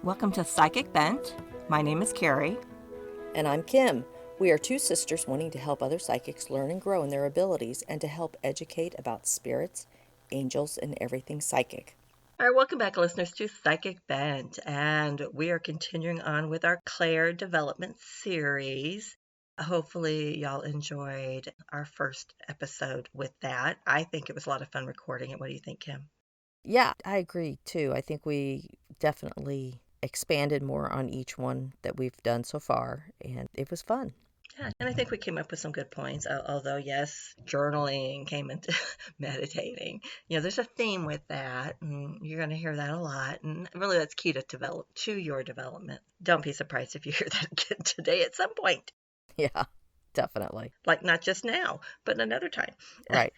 Welcome to Psychic Bent. My name is Carrie. And I'm Kim. We are two sisters wanting to help other psychics learn and grow in their abilities and to help educate about spirits, angels, and everything psychic. All right, welcome back, listeners, to Psychic Bent. And we are continuing on with our Claire development series. Hopefully, y'all enjoyed our first episode with that. I think it was a lot of fun recording it. What do you think, Kim? Yeah, I agree too. I think we definitely expanded more on each one that we've done so far, and it was fun. Yeah, and I think we came up with some good points, although, yes, journaling came into meditating. There's a theme with that, and you're going to hear that a lot, and really that's key to your development. Don't be surprised if you hear that again today at some point. Yeah, definitely. Like not just now, but another time. Right.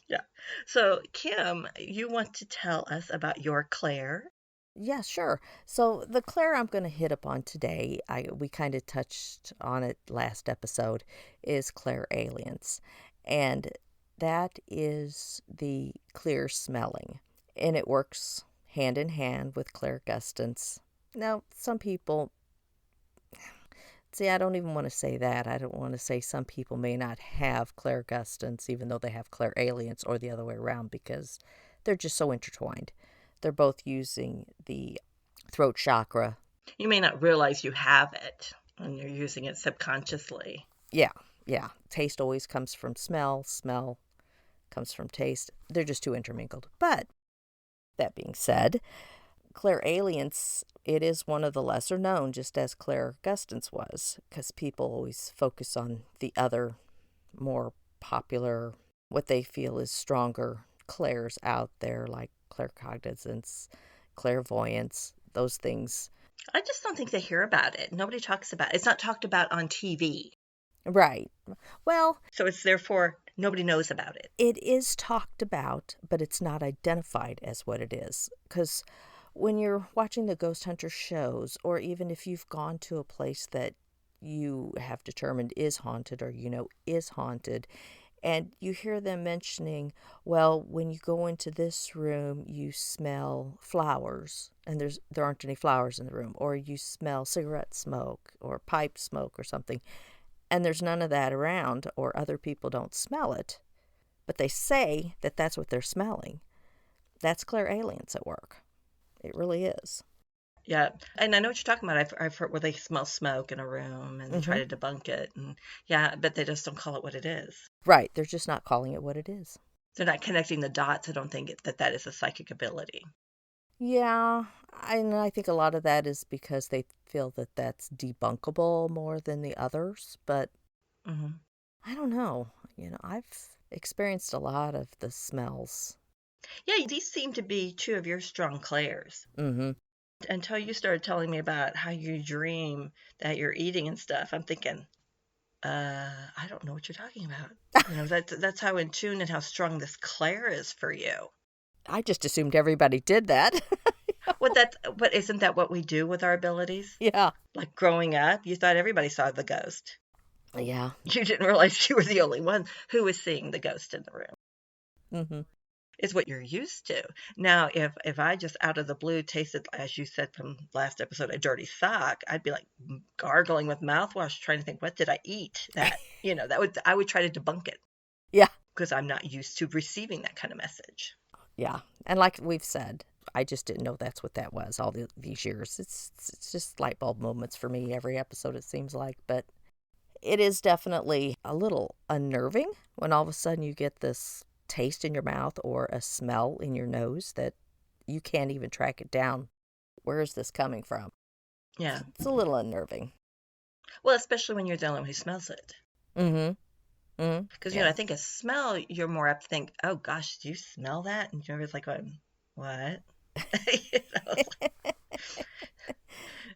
Yeah. So, Kim, you want to tell us about your Claire? Yeah, sure. So the Claire I'm going to hit upon today, we kind of touched on it last episode, is Clairalience. And that is the clear smelling. And it works hand in hand with clairgustance. Now, some people, see, I don't even want to say that. I don't want to say some people may not have clairgustance, even though they have Clairalience, or the other way around, because they're just so intertwined. They're both using the throat chakra. You may not realize you have it and you're using it subconsciously. Yeah. Taste always comes from smell. Smell comes from taste. They're just too intermingled. But that being said, Clairalience, it is one of the lesser known, just as clairgustance was, because people always focus on the other more popular, what they feel is stronger clairs out there, like claircognizance, clairvoyance, those things. I just don't think they hear about it. Nobody talks about it. It's not talked about on TV. Right. Well, so it's therefore nobody knows about it. It is talked about, but it's not identified as what it is. Because when you're watching the ghost hunter shows, or even if you've gone to a place that you have determined is haunted, or is haunted, and you hear them mentioning, well, when you go into this room, you smell flowers, and there aren't any flowers in the room, or you smell cigarette smoke or pipe smoke or something, and there's none of that around, or other people don't smell it, but they say that that's what they're smelling. That's Clairalience at work. It really is. Yeah, and I know what you're talking about. I've heard where they smell smoke in a room and they try to debunk it. And yeah, but they just don't call it what it is. Right. They're just not calling it what it is. They're not connecting the dots. I don't think that is a psychic ability. Yeah, and I think a lot of that is because they feel that that's debunkable more than the others. But I don't know. I've experienced a lot of the smells. Yeah, these seem to be two of your strong clairs. Mm-hmm. Until you started telling me about how you dream that you're eating and stuff, I'm thinking, I don't know what you're talking about. That's how in tune and how strong this Claire is for you. I just assumed everybody did that. But isn't that what we do with our abilities? Yeah. Like growing up, you thought everybody saw the ghost. Yeah. You didn't realize you were the only one who was seeing the ghost in the room. Mm-hmm. Is what you're used to. Now, if I just out of the blue tasted, as you said from last episode, a dirty sock, I'd be like gargling with mouthwash, trying to think, what did I eat? I would try to debunk it. Yeah. Because I'm not used to receiving that kind of message. Yeah. And like we've said, I just didn't know that's what that was all these years. It's just light bulb moments for me every episode, it seems like. But it is definitely a little unnerving when all of a sudden you get this taste in your mouth or a smell in your nose that you can't even track it down. Where is this coming from? Yeah. It's a little unnerving. Well, especially when you're the only one who smells it. Mm-hmm. Mm-hmm. Because, I think a smell, you're more apt to think, oh, gosh, do you smell that? And you're always like, what?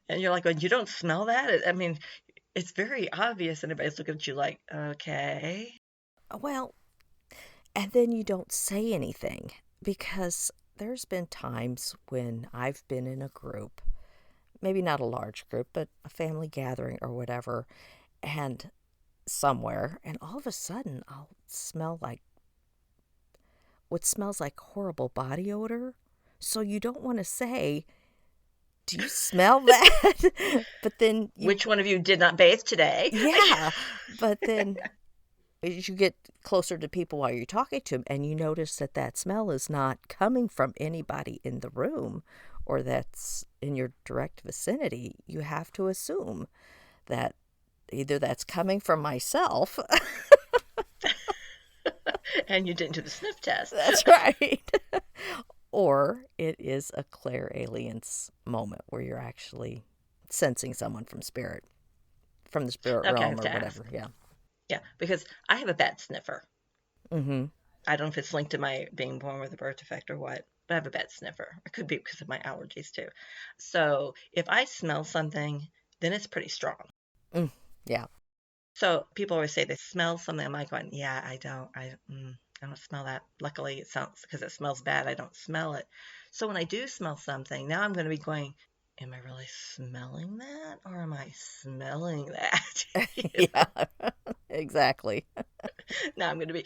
And you're like, well, you don't smell that? I mean, it's very obvious, and everybody's looking at you like, okay. Well, and then you don't say anything, because there's been times when I've been in a group, maybe not a large group, but a family gathering or whatever, and somewhere, and all of a sudden I'll smell like what smells like horrible body odor. So you don't want to say, do you smell that? But then Which one of you did not bathe today? yeah, but then as you get closer to people while you're talking to them and you notice that that smell is not coming from anybody in the room or that's in your direct vicinity, you have to assume that either that's coming from myself. And you didn't do the sniff test. That's right. Or it is a clairalience moment where you're actually sensing someone from the spirit Okay, I realm have or to ask. whatever. Yeah. Yeah, because I have a bad sniffer. Mm-hmm. I don't know if it's linked to my being born with a birth defect or what, but I have a bad sniffer. It could be because of my allergies too. So if I smell something, then it's pretty strong. Yeah. So people always say they smell something. I'm like going, yeah, I don't smell that. Luckily, it sounds because it smells bad. I don't smell it. So when I do smell something, now I'm going to be going, am I really smelling that, or am I smelling that? Yeah. Exactly. Now I'm going to be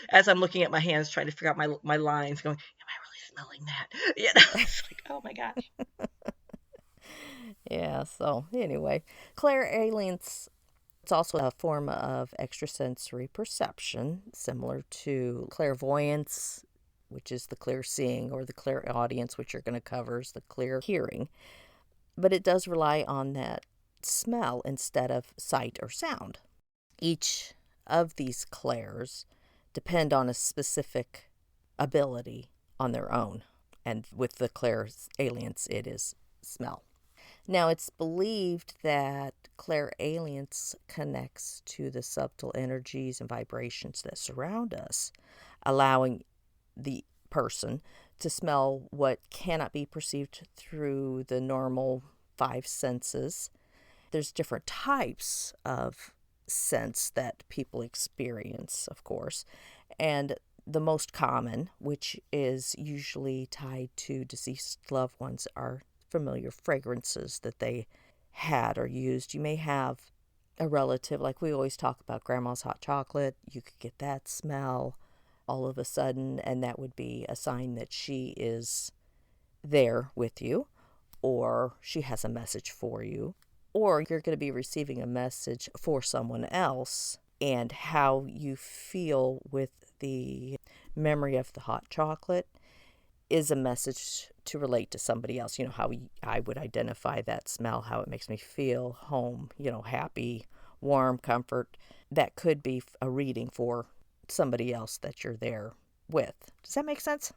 as I'm looking at my hands, trying to figure out my lines, going, am I really smelling that? It's like, oh my gosh. Yeah. So anyway, clairalience. It's also a form of extrasensory perception, similar to clairvoyance, which is the clear seeing, or the clairaudience, which you're going to cover is the clear hearing. But it does rely on that smell instead of sight or sound. Each of these clairs depend on a specific ability on their own. And with the clairalience, it is smell. Now, it's believed that clairalience connects to the subtle energies and vibrations that surround us, allowing the person to smell what cannot be perceived through the normal five senses. There's different types of sense that people experience, of course, and the most common, which is usually tied to deceased loved ones, are familiar fragrances that they had or used. You may have a relative, like we always talk about grandma's hot chocolate. You could get that smell all of a sudden, and that would be a sign that she is there with you, or she has a message for you, or you're going to be receiving a message for someone else. And how you feel with the memory of the hot chocolate is a message to relate to somebody else. You know, how I would identify that smell, how it makes me feel home, happy, warm, comfort. That could be a reading for somebody else that you're there with. Does that make sense?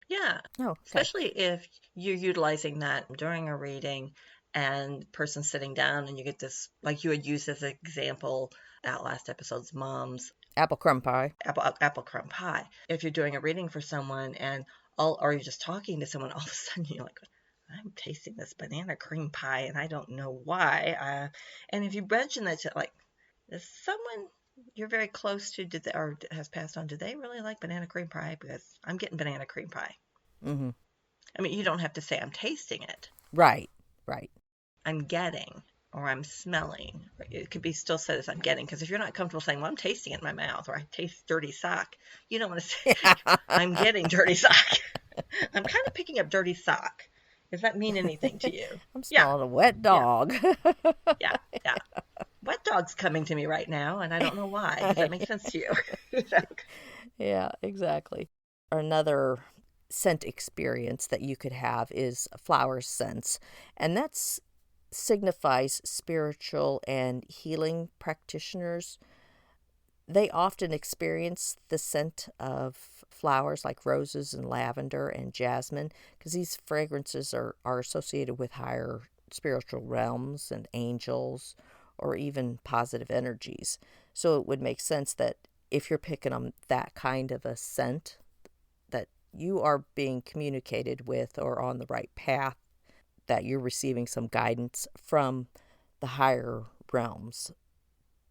Yeah, Oh, okay. especially if you're utilizing that during a reading and person sitting down and you get this, like you had used as an example at last episode's mom's Apple crumb pie. apple crumb pie. If you're doing a reading for someone and or you're just talking to someone, all of a sudden you're like, I'm tasting this banana cream pie and I don't know why. And if you mention that to like, is someone you're very close to or has passed on, do they really like banana cream pie? Because I'm getting banana cream pie. Mm-hmm. I mean, you don't have to say I'm tasting it. Right, right. I'm getting or I'm smelling. It could be still said as I'm getting, because if you're not comfortable saying, well, I'm tasting it in my mouth or I taste dirty sock, you don't want to say, I'm getting dirty sock. I'm kind of picking up dirty sock. Does that mean anything to you? I'm Yeah, smelling a wet yeah, dog. yeah, yeah. Wet dog's coming to me right now, and I don't know why. Does that make sense to you? Yeah, exactly. Another scent experience that you could have is a flower sense, and that's signifies spiritual and healing practitioners. They often experience the scent of flowers like roses and lavender and jasmine because these fragrances are associated with higher spiritual realms and angels or even positive energies. So it would make sense that if you're picking on that kind of a scent, that you are being communicated with or on the right path, that you're receiving some guidance from the higher realms,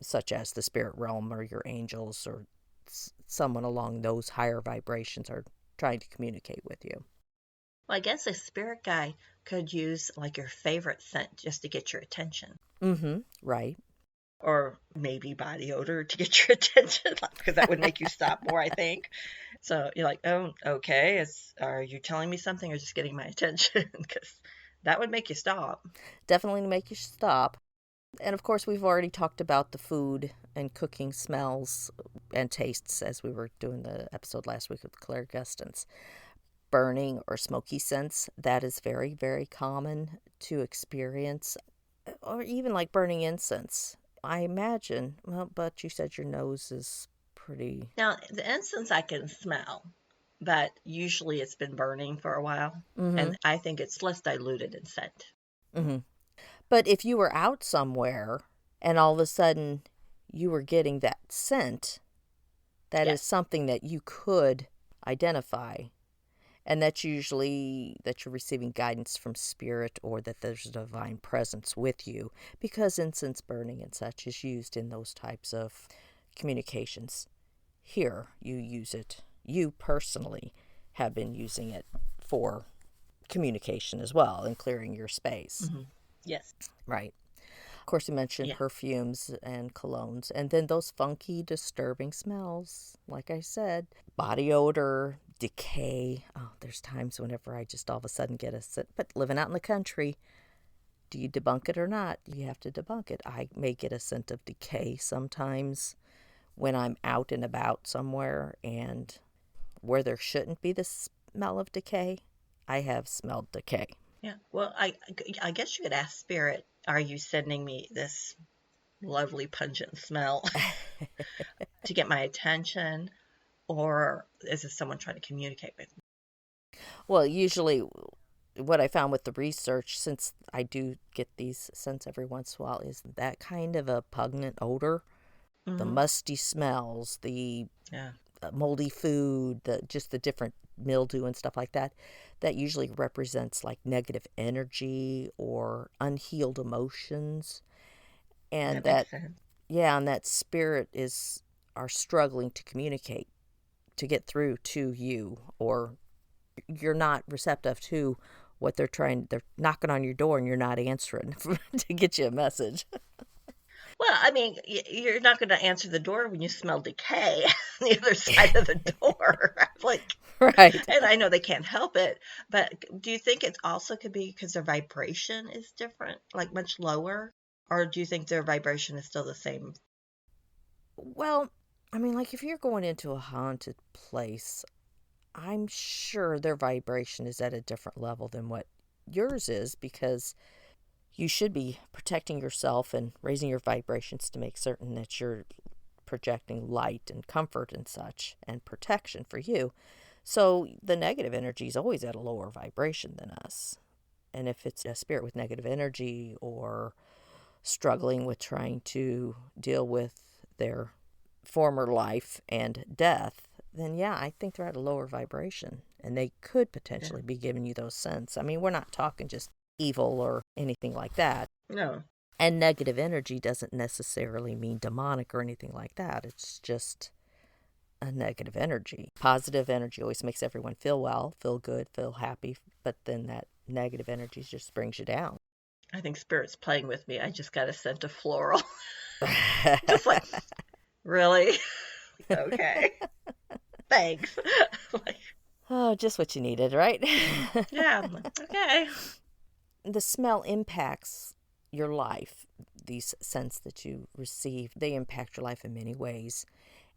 such as the spirit realm or your angels or someone along those higher vibrations are trying to communicate with you. Well, I guess a spirit guide could use like your favorite scent just to get your attention. Mm-hmm. Right. Or maybe body odor to get your attention, because that would make you stop more, I think. So you're like, oh, okay. Are you telling me something or just getting my attention? Because That would make you stop. Definitely make you stop. And of course, we've already talked about the food and cooking smells and tastes as we were doing the episode last week with Clairaudience. Burning or smoky scents, that is very, very common to experience. Or even like burning incense. I imagine, well, but you said your nose is pretty. Now, the incense I can smell, but usually it's been burning for a while, Mm-hmm. and I think it's less diluted in scent. Mm-hmm. But if you were out somewhere and all of a sudden you were getting that scent, that is Yes. something that you could identify. And that's usually that you're receiving guidance from spirit or that there's a divine presence with you because incense burning and such is used in those types of communications. Here, you use it. You personally have been using it for communication as well and clearing your space. Hmm. Yes. Right. Of course, you mentioned Yeah. perfumes and colognes, and then those funky, disturbing smells. Like I said, body odor, decay. Oh, there's times whenever I just all of a sudden get a scent. But living out in the country, do you debunk it or not? You have to debunk it. I may get a scent of decay sometimes when I'm out and about somewhere and where there shouldn't be the smell of decay. I have smelled decay. Yeah. Well, I guess you could ask Spirit, are you sending me this lovely pungent smell to get my attention, or is this someone trying to communicate with me? Well, usually what I found with the research, since I do get these scents every once in a while, is that kind of a pungent odor, the Hmm. musty smells, the Yeah. moldy food, just the different mildew and stuff like that. That usually represents like negative energy or unhealed emotions, and That makes that sense. yeah, and that spirit is are struggling to communicate to get through to you, or you're not receptive to what they're knocking on your door and you're not answering to get you a message. Well, I mean, you're not going to answer the door when you smell decay on the other side of the door. Like, Right. and I know they can't help it, but do you think it also could be because their vibration is different, like much lower? Or do you think their vibration is still the same? Well, I mean, like if you're going into a haunted place, I'm sure their vibration is at a different level than what yours is because you should be protecting yourself and raising your vibrations to make certain that you're projecting light and comfort and such and protection for you. So the negative energy is always at a lower vibration than us. And if it's a spirit with negative energy or struggling with trying to deal with their former life and death, then yeah, I think they're at a lower vibration and they could Yeah. potentially be giving you those scents. I mean, we're not talking just evil or anything like that. No. And negative energy doesn't necessarily mean demonic or anything like that. It's just a negative energy. Positive energy always makes everyone feel well, feel good, feel happy, but then that negative energy just brings you down. I think Spirit's playing with me. I just got a scent of floral. Just like, really? Okay. Thanks. Like, Oh, just what you needed, right? yeah, I'm like, okay. The smell impacts your life. These scents that you receive, they impact your life in many ways.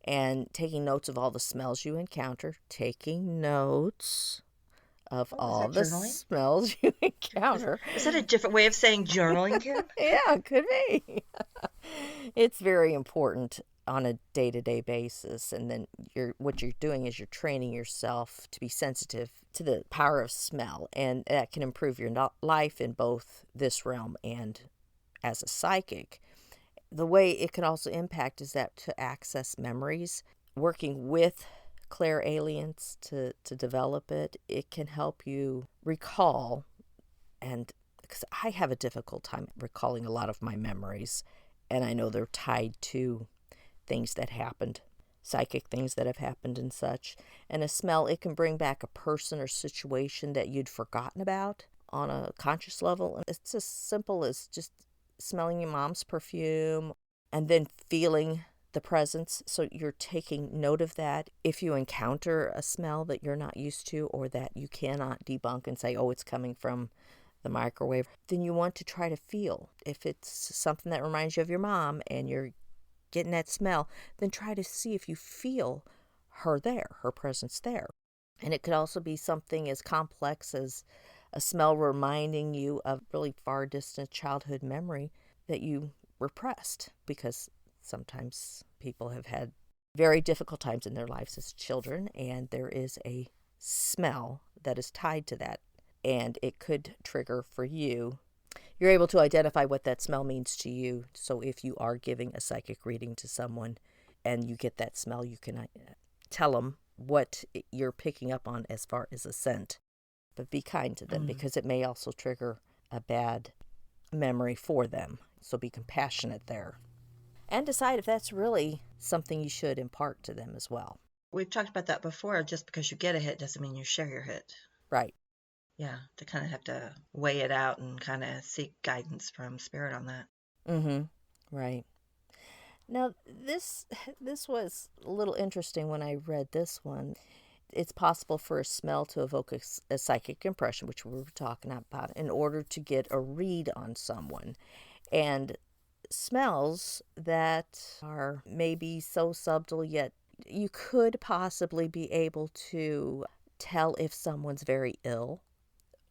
And taking notes of all the smells you encounter, taking notes of Oh, is all that the journaling? smells you Is, encounter. is that a different way of saying journaling, Kim? Yeah, it could be. It's very important on a day-to-day basis, and then what you're doing is you're training yourself to be sensitive to the power of smell, and that can improve your life in both this realm and as a psychic. The way it can also impact is that to access memories, working with Clairalience to develop it, it can help you recall. And because I have a difficult time recalling a lot of my memories, and I know they're tied to things that happened, psychic things that have happened and such. And a smell, it can bring back a person or situation that you'd forgotten about on a conscious level. And it's as simple as just smelling your mom's perfume and then feeling the presence. So you're taking note of that. If you encounter a smell that you're not used to or that you cannot debunk and say, oh, it's coming from the microwave, then you want to try to feel. If it's something that reminds you of your mom and you're getting that smell, then try to see if you feel her there, her presence there. And it could also be something as complex as a smell reminding you of really far distant childhood memory that you repressed, because sometimes people have had very difficult times in their lives as children, and there is a smell that is tied to that, and it could trigger for you. You're able to identify what that smell means to you. So if you are giving a psychic reading to someone and you get that smell, you can tell them what you're picking up on as far as a scent. But be kind to them, because it may also trigger a bad memory for them. So be compassionate there. And decide if that's really something you should impart to them as well. We've talked about that before. Just because you get a hit doesn't mean you share your hit. Right. Yeah, to kind of have to weigh it out and kind of seek guidance from spirit on that. Mm-hmm. Right. Now, this was a little interesting when I read this one. It's possible for a smell to evoke a psychic impression, which we were talking about, in order to get a read on someone. And smells that are maybe so subtle, yet you could possibly be able to tell if someone's very ill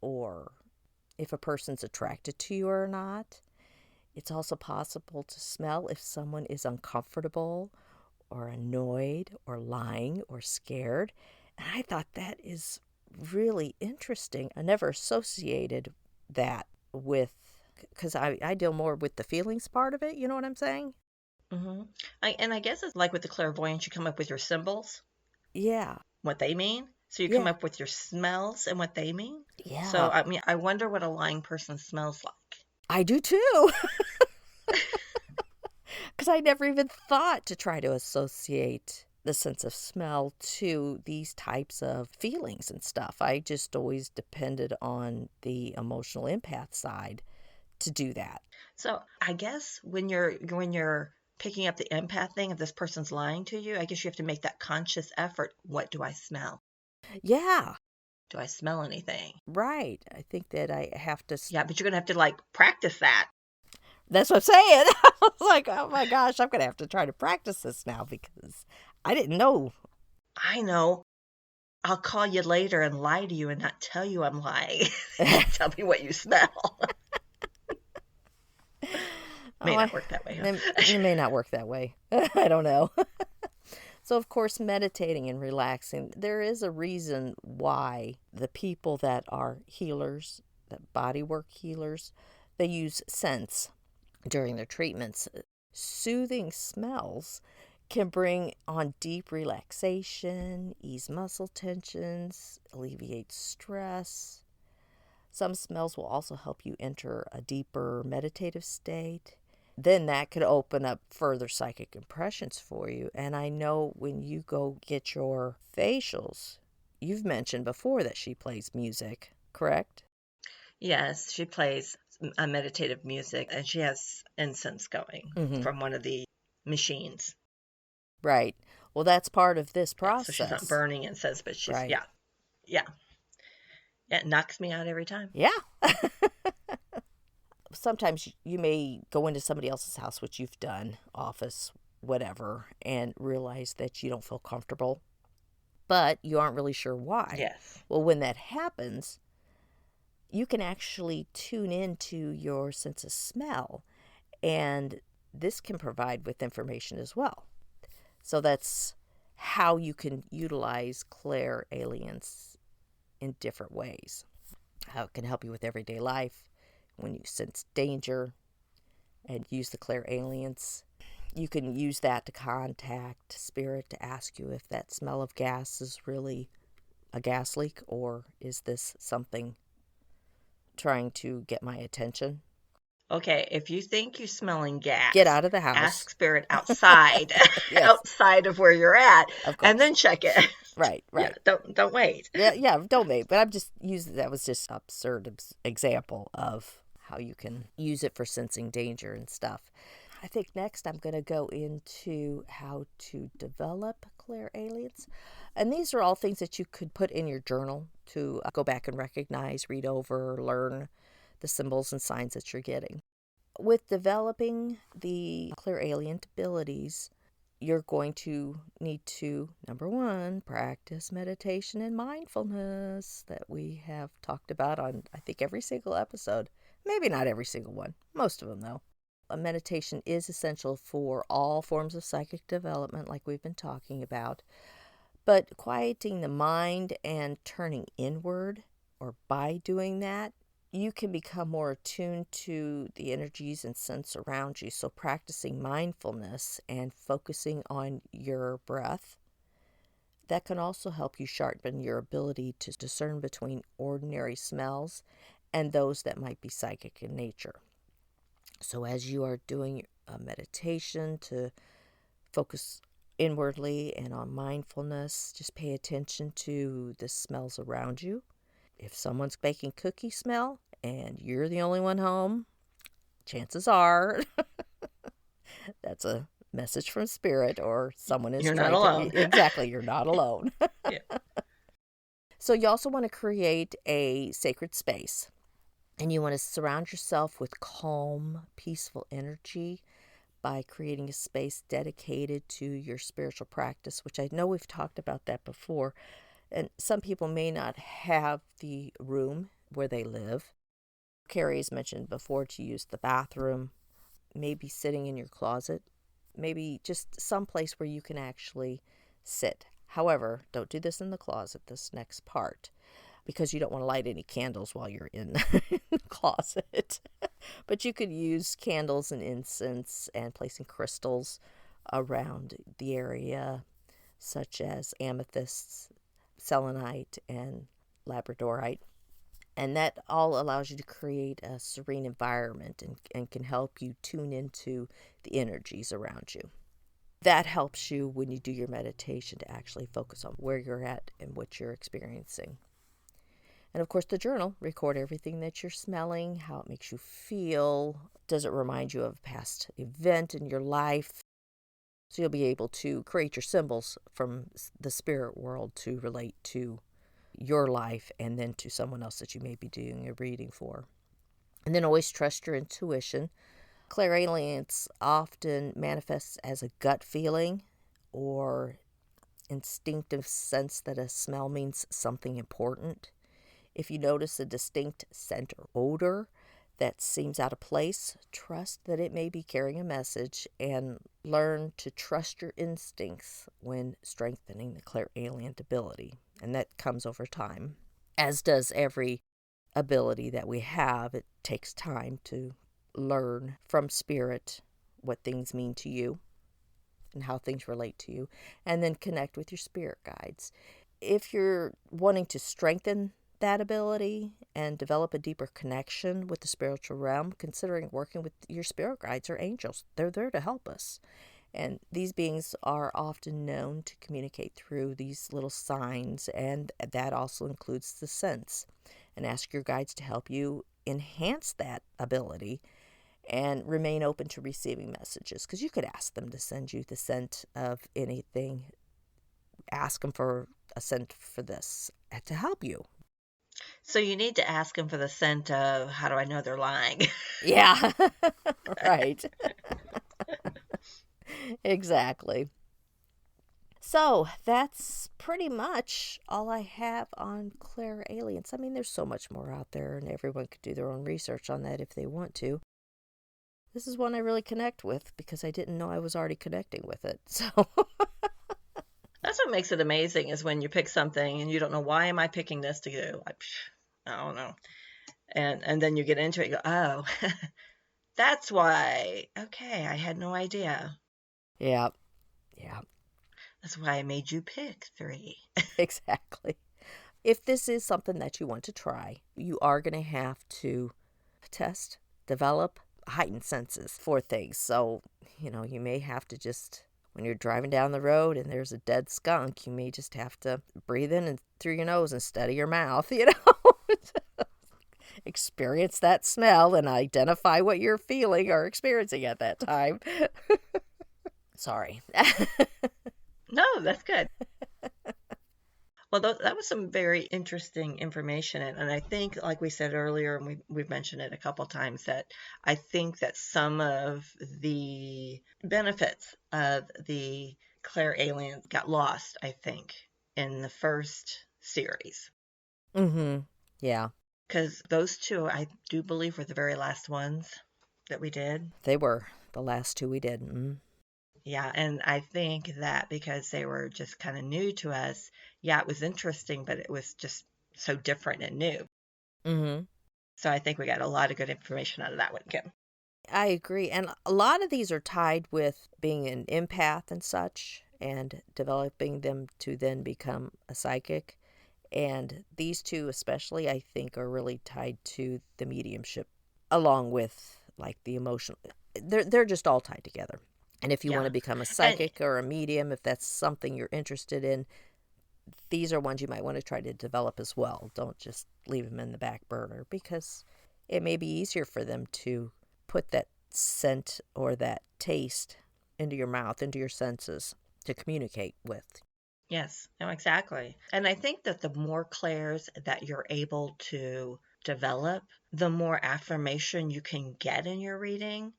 or if a person's attracted to you or not. It's also possible to smell if someone is uncomfortable or annoyed or lying or scared. And I thought that is really interesting. I never associated that with, because I deal more with the feelings part of it. You know what I'm saying? Mm-hmm. I guess it's like with the clairvoyance, you come up with your symbols, Yeah. what they mean. So you come Yeah. up with your smells and what they mean. So, Yeah. I mean, I wonder what a lying person smells like. I do too. Because I never even thought to try to associate the sense of smell to these types of feelings and stuff. I just always depended on the emotional empath side to do that. So I guess when you're picking up the empath thing, if this person's lying to you, I guess you have to make that conscious effort. What do I smell? Yeah, Do I smell anything? right. I think that I have to. Yeah, but you're gonna have to like practice that. That's what I'm saying. I was like, oh my gosh, I'm going to have to try to practice this now because I didn't know. I know. I'll call you later and lie to you and not tell you I'm lying. Tell me what you smell. May Oh, not work that way, huh? it may not work that way. I don't know. So, of course, meditating and relaxing, there is a reason why the people that are healers, that bodywork healers, they use scents during their treatments. Soothing smells can bring on deep relaxation, ease muscle tensions, alleviate stress. Some smells will also help you enter a deeper meditative state. Then that could open up further psychic impressions for you. And I know when you go get your facials, you've mentioned before that she plays music, correct? Yes, she plays a meditative music and she has incense going Mm-hmm. from one of the machines. Right. Well, that's part of this Yeah, so she's not process. burning incense, but she's, Right. yeah, yeah. It knocks me out every time. Yeah. Sometimes you may go into somebody else's house, which you've done, office, whatever, and realize that you don't feel comfortable, but you aren't really sure why. Yes. Well, when that happens, you can actually tune into your sense of smell, and this can provide with information as well. So that's how you can utilize Clairalience in different ways. How it can help you with everyday life when you sense danger and use the Clairalience. You can use that to contact spirit to ask you if that smell of gas is really a gas leak or is this something trying to get my attention. Okay, if you think you're smelling Get gas, out of the house. ask spirit outside, Yes, outside of where you're at, of and course. then check it. Right, Yeah, right. don't wait. Yeah, don't make. But I'm just using that was just an absurd example of how you can use it for sensing danger and stuff. I think next I'm going to go into how to develop Clairalience. And these are all things that you could put in your journal to go back and recognize, read over, learn. the symbols and signs that you're getting. With developing the clairalience abilities, you're going to need to, number one, practice meditation and mindfulness that we have talked about on, I think, every single episode. Maybe not every single one, most of them, though. A meditation is essential for all forms of psychic development, like we've been talking about. But quieting the mind and turning inward, or by doing that, you can become more attuned to the energies and sense around you. So practicing mindfulness and focusing on your breath, that can also help you sharpen your ability to discern between ordinary smells and those that might be psychic in nature. So as you are doing a meditation to focus inwardly and on mindfulness, just pay attention to the smells around you. If someone's baking cookie smell and you're the only one home, chances are that's a message from spirit, or someone is You're not trying alone. to... Exactly, you're not alone. Yeah. So you also want to create a sacred space, and you want to surround yourself with calm, peaceful energy by creating a space dedicated to your spiritual practice, which I know we've talked about that before. And some people may not have the room where they live. Carrie has mentioned before to use the bathroom, maybe sitting in your closet, maybe just some place where you can actually sit. However, don't do this in the closet, this next part, because you don't want to light any candles while you're in the closet. But you could use candles and incense and placing crystals around the area, such as amethysts, selenite, and labradorite. And that all allows you to create a serene environment and can help you tune into the energies around you. That helps you when you do your meditation to actually focus on where you're at and what you're experiencing. And of course, the journal, record everything that you're smelling, how it makes you feel. Does it remind you of a past event in your life? So you'll be able to create your symbols from the spirit world to relate to your life and then to someone else that you may be doing a reading for. And then always trust your intuition. Clairalience often manifests as a gut feeling or instinctive sense that a smell means something important. If you notice a distinct scent or odor that seems out of place, trust that it may be carrying a message, and learn to trust your instincts when strengthening the clairalience ability. And that comes over time. As does every ability that we have, it takes time to learn from spirit what things mean to you and how things relate to you, and then connect with your spirit guides. If you're wanting to strengthen that ability and develop a deeper connection with the spiritual realm, considering working with your spirit guides or angels. They're there to help us. And these beings are often known to communicate through these little signs, and that also includes the scents. And ask your guides to help you enhance that ability and remain open to receiving messages, because you could ask them to send you the scent of anything. Ask them for a scent for this to help you. So you need to ask them for the scent of, how do I know they're lying? Yeah, right. Exactly. So that's pretty much all I have on Clairalience. I mean, there's so much more out there, and everyone could do their own research on that if they want to. This is one I really connect with because I didn't know I was already connecting with it. So That's what makes it amazing, is when you pick something and you don't know, why am I picking this to do? I don't know. And then you get into it, you go, oh, that's why. Okay, I had no idea. yeah. That's why I made you pick 3. Exactly. If this is something that you want to try, you are going to have to test, develop heightened senses for things. So, you may have to just, when you're driving down the road and there's a dead skunk, you may just have to breathe in and through your nose instead of your mouth, Experience that smell and identify what you're feeling or experiencing at that time. Sorry. No, that's good. Well, that was some very interesting information, and I think, like we said earlier, and we've mentioned it a couple times, that I think that some of the benefits of the Clairalience got lost, I think, in the first series, Mm-hmm. Yeah, because those two, I do believe, were the very last ones that we did. they were the last two we did. Yeah, and I think that because they were just kind of new to us, yeah, it was interesting, but it was just so different and new. Mm-hmm. So I think we got a lot of good information out of that one, Kim. I agree. And a lot of these are tied with being an empath and such, and developing them to then become a psychic. And these two, especially, I think, are really tied to the mediumship, along with like the emotional. They're just all tied together. And if you want to Yeah. become a And psychic or a medium, if that's something you're interested in, these are ones you might want to try to develop as well. Don't just leave them in the back burner, because it may be easier for them to put that scent or that taste into your mouth, into your senses to communicate with. yes, no, exactly. And I think that the more clairs that you're able to develop, the more affirmation you can get in your reading.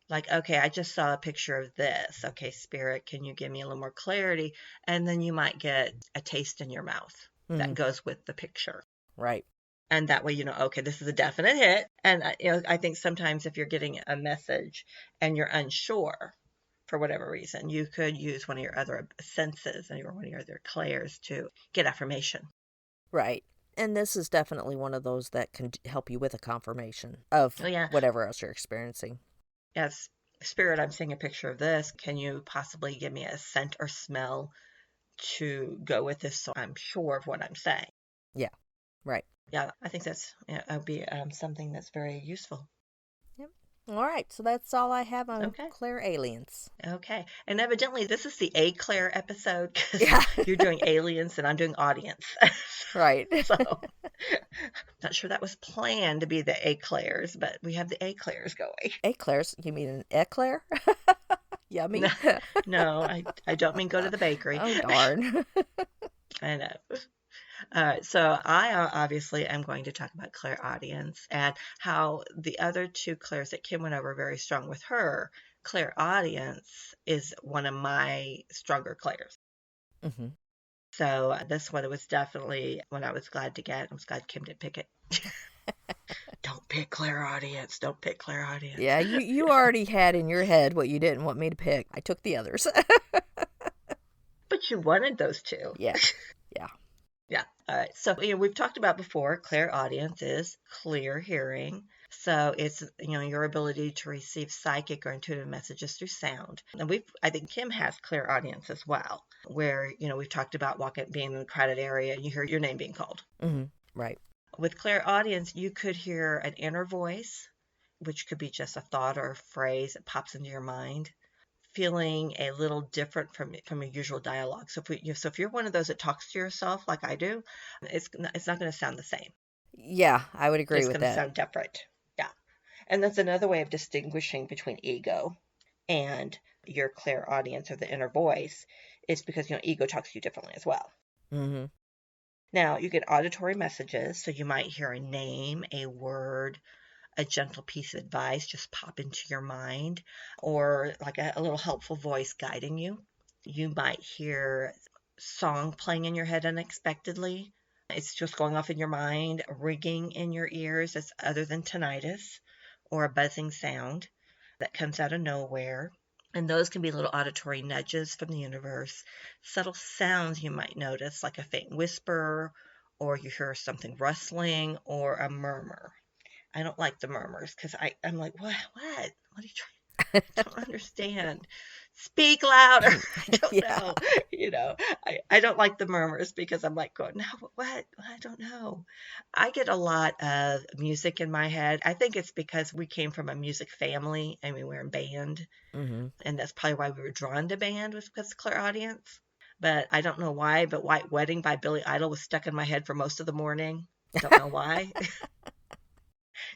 Like, okay, I just saw a picture of this. Okay, spirit, can you give me a little more clarity? And then you might get a taste in your mouth that Mm, goes with the picture. right. And that way, okay, this is a definite hit. And I think sometimes if you're getting a message and you're unsure for whatever reason, you could use one of your other senses and one of your other clairs to get affirmation. Right. And this is definitely one of those that can help you with a confirmation Oh of yeah, whatever else you're experiencing. yes, spirit, I'm seeing a picture of this. Can you possibly give me a scent or smell to go with this so I'm sure of what I'm saying? Yeah. Right. Yeah, I think that would be something that's very useful. Yep. All right. So that's all I have on Okay. Clairalience. Okay. And evidently, this is the A Claire episode because Yeah. you're doing aliens and I'm doing audience. Right. So, not sure that was planned to be the A Claires, but we have the A Claires going. Eclairs? You mean an eclair? No, Yummy. no, I don't mean go to the bakery. Oh, darn. I know. All right, so I obviously am going to talk about Clairaudience and how the other two Claires that Kim went over very strong with her. Clairaudience is one of my stronger Claires. Hmm. So this one was definitely one I was glad to get. I was glad Kim didn't pick it. Don't pick Clairaudience. Don't pick Clairaudience. Yeah, you already had in your head what you didn't want me to pick. I took the others. But you wanted those two. Yeah. Yeah. Yeah. All right. So, we've talked about before, clairaudience is clear hearing. So it's, your ability to receive psychic or intuitive messages through sound. And I think Kim has clairaudience as well, where, we've talked about being in a crowded area and you hear your name being called. Hmm. Right. With clairaudience, you could hear an inner voice, which could be just a thought or a phrase that pops into your mind, feeling a little different from your usual dialogue. So if you're one of those that talks to yourself like I do, it's not going to sound the same. Yeah, I would agree It's with going to that. sound different. Yeah, and that's another way of distinguishing between ego and your clairaudience or the inner voice, is because ego talks to you differently as well. Hmm. Now you get auditory messages, so you might hear a name, a word, a gentle piece of advice just pop into your mind, or like a little helpful voice guiding you. You might hear song playing in your head unexpectedly. It's just going off in your mind, ringing in your ears that's other than tinnitus, or a buzzing sound that comes out of nowhere. And those can be little auditory nudges from the universe, subtle sounds you might notice, like a faint whisper, or you hear something rustling, or a murmur. I don't like the murmurs because I'm like, what? What? What are you trying? I don't understand. Speak louder. I don't Yeah. know. I don't like the murmurs because I'm like going, no, what? I don't know. I get a lot of music in my head. I think it's because we came from a music family. I mean, we're in band, Hmm. and that's probably why we were drawn to band was because of Clairaudience. But I don't know why. But White Wedding by Billy Idol was stuck in my head for most of the morning. Don't know why.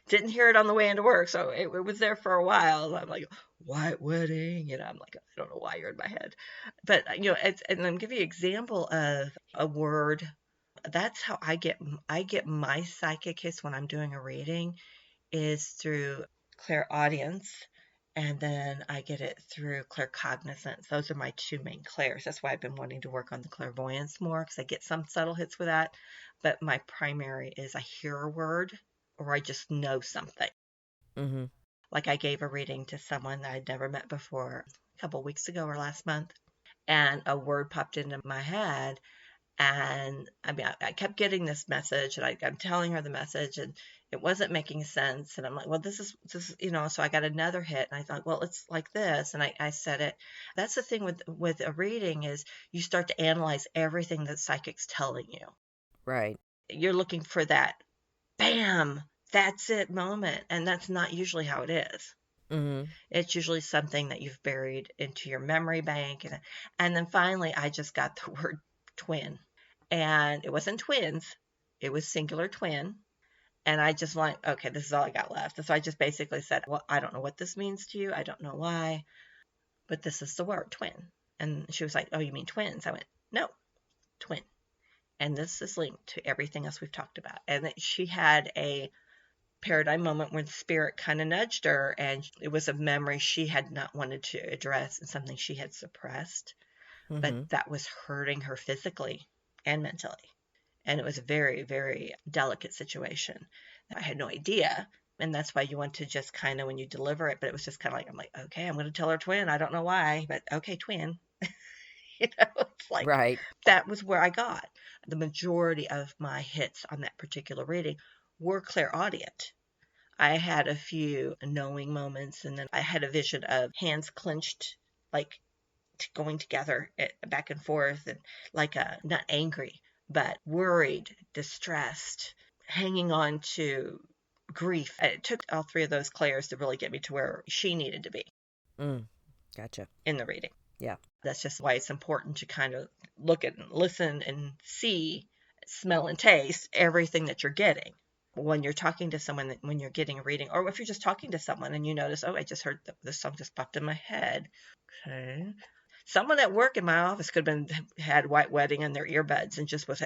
Didn't hear it on the way into work, so it was there for a while. I'm like, White Wedding, I'm like, I don't know why you're in my head, but and I'm giving you an example of a word that's how I get my psychic hits when I'm doing a reading is through clairaudience, and then I get it through claircognizance. Those are my two main clairs. That's why I've been wanting to work on the clairvoyance more, because I get some subtle hits with that. But my primary is I hear a word or I just know something. Mm-hmm. Like I gave a reading to someone that I'd never met before a couple weeks ago or last month, and a word popped into my head. And I mean, I kept getting this message, and I'm telling her the message, and it wasn't making sense. And I'm like, well, this is, so I got another hit, and I thought, well, it's like this. And I said it. That's the thing with a reading is you start to analyze everything that psychic's telling you. Right. You're looking for that, bam, that's it moment. And that's not usually how it is. Mm-hmm. It's usually something that you've buried into your memory bank. And then finally, I just got the word twin. And it wasn't twins, it was singular twin. And I just like, okay, this is all I got left. So I just basically said, well, I don't know what this means to you. I don't know why, but this is the word twin. And she was like, oh, you mean twins? I went, no, twin. And this is linked to everything else we've talked about. And she had a paradigm moment when spirit kind of nudged her, and it was a memory she had not wanted to address and something she had suppressed, but Mm-hmm. that was hurting her physically and mentally. And it was a very, very delicate situation. I had no idea. And that's why you want to just kind of, when you deliver it, but it was just kind of like, I'm like, okay, I'm going to tell her twin. I don't know why, but okay, twin. It's like, Right. that was where I got. The majority of my hits on that particular reading were clairaudient. I had a few knowing moments, and then I had a vision of hands clenched, like going together back and forth, and like not angry, but worried, distressed, hanging on to grief. It took all three of those clairs to really get me to where she needed to be Gotcha. in the reading. Yeah. That's just why it's important to kind of look at and listen and see, smell and taste everything that you're getting when you're talking to someone, when you're getting a reading, or if you're just talking to someone and you notice, oh, I just heard this song just popped in my head. Okay. Someone at work in my office could have had White Wedding in their earbuds and just was,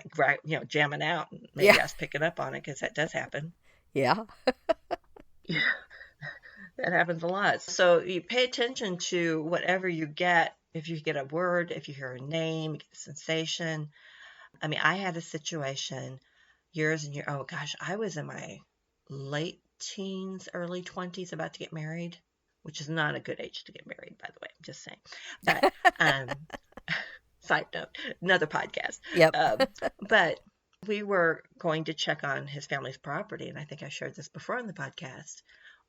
jamming out. And maybe Yeah. I was picking up on it because that does happen. Yeah. Yeah, that happens a lot. So you pay attention to whatever you get. If you get a word, if you hear a name, you get a sensation. I mean, I had a situation years and years. Oh gosh, I was in my late teens, early 20s, about to get married, which is not a good age to get married, by the way. I'm just saying. But side note, another podcast. Yep. But we were going to check on his family's property, and I think I shared this before on the podcast,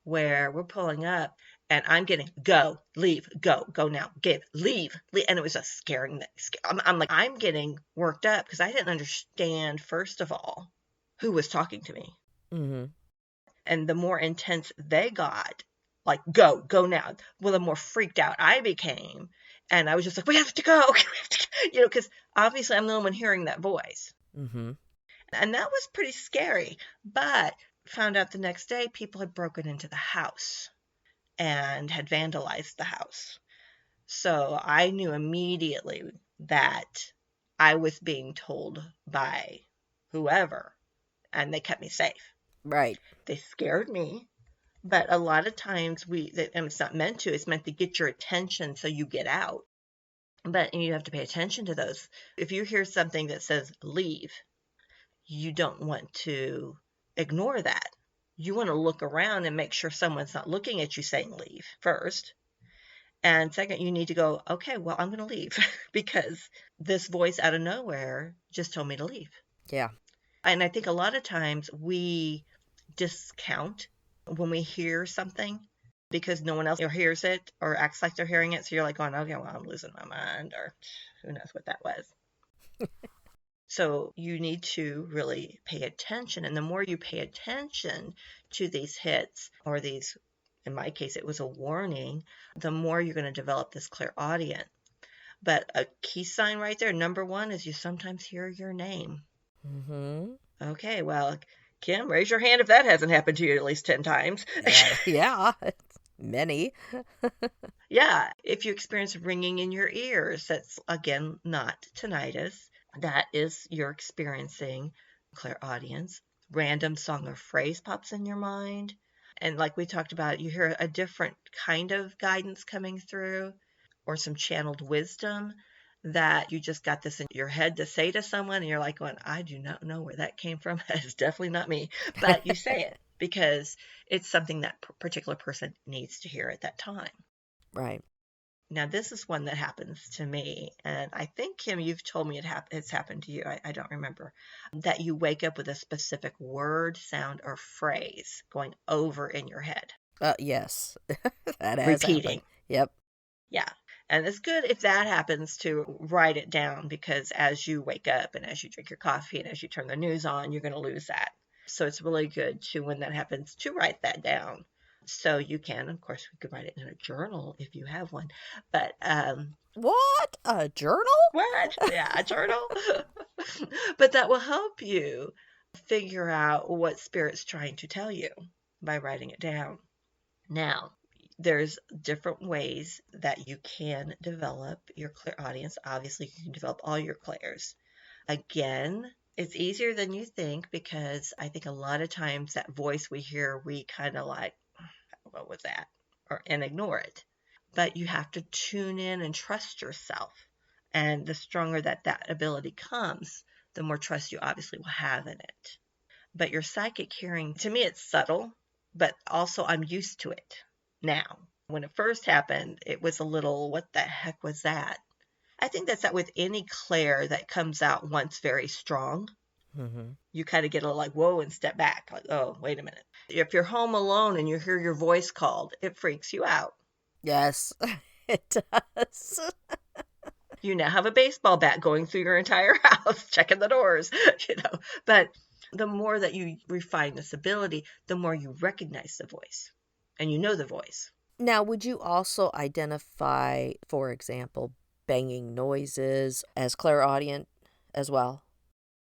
where we're pulling up and I'm getting go, leave, go now, give, leave. And it was just scaring me. I'm like, I'm getting worked up because I didn't understand, first of all, who was talking to me. Mm-hmm. And the more intense they got, like, go now, well, the more freaked out I became. And I was just like, we have to go, because obviously I'm the only one hearing that voice. Mm-hmm. And that was pretty scary. But found out the next day people had broken into the house and had vandalized the house. So I knew immediately that I was being told by whoever, and they kept me safe. Right. They scared me, but a lot of times and it's not meant to, it's meant to get your attention so you get out. But you have to pay attention to those. If you hear something that says leave, you don't want to ignore that. You want to look around and make sure someone's not looking at you saying leave first. And second, you need to go, okay, well, I'm going to leave because this voice out of nowhere just told me to leave. Yeah. And I think a lot of times we discount when we hear something because no one else hears it or acts like they're hearing it. So you're like going, okay, well, I'm losing my mind, or who knows what that was. So you need to really pay attention. And the more you pay attention to these hits, or these, in my case, it was a warning, the more you're going to develop this clairaudient. But a key sign right there, number one, is you sometimes hear your name. Mm-hmm. Okay, well, Kim, raise your hand if that hasn't happened to you at least 10 times. Yeah. Many. Yeah, if you experience ringing in your ears, that's, again, not tinnitus. That is you're experiencing clairaudience. Random song or phrase pops in your mind. And like we talked about, you hear a different kind of guidance coming through or some channeled wisdom that you just got this in your head to say to someone, and you're like going, I do not know where that came from. It's definitely not me. But you say it because it's something that particular person needs to hear at that time. Right. Now, this is one that happens to me, and I think, Kim, you've told me it's happened to you. I don't remember. That you wake up with a specific word, sound, or phrase going over in your head, Yes, that has happened. repeating. Yep. Yeah. And it's good if that happens to write it down because as you wake up and as you drink your coffee and as you turn the news on, you're going to lose that. So it's really good to, when that happens, to write that down. So you can, of course, we could write it in a journal if you have one. But What? A journal? what? Yeah, a journal. But that will help you figure out what spirit's trying to tell you by writing it down. Now, there's different ways that you can develop your clairaudience. Obviously, you can develop all your clairs. Again, it's easier than you think because I think a lot of times that voice we hear, we kind of like, what was that? And ignore it. But you have to tune in and trust yourself. And the stronger that ability comes, the more trust you obviously will have in it. But your psychic hearing, to me, it's subtle, but also I'm used to it now. When it first happened, it was a little, what the heck was that? I think that's that with any clair that comes out once very strong. Mm-hmm. You kind of get a little like, whoa, and step back. Like, oh, wait a minute. If you're home alone and you hear your voice called, it freaks you out. Yes, it does. You now have a baseball bat going through your entire house, checking the doors, you know. But the more that you refine this ability, the more you recognize the voice and you know the voice. Now, would you also identify, for example, banging noises as clairaudient as well?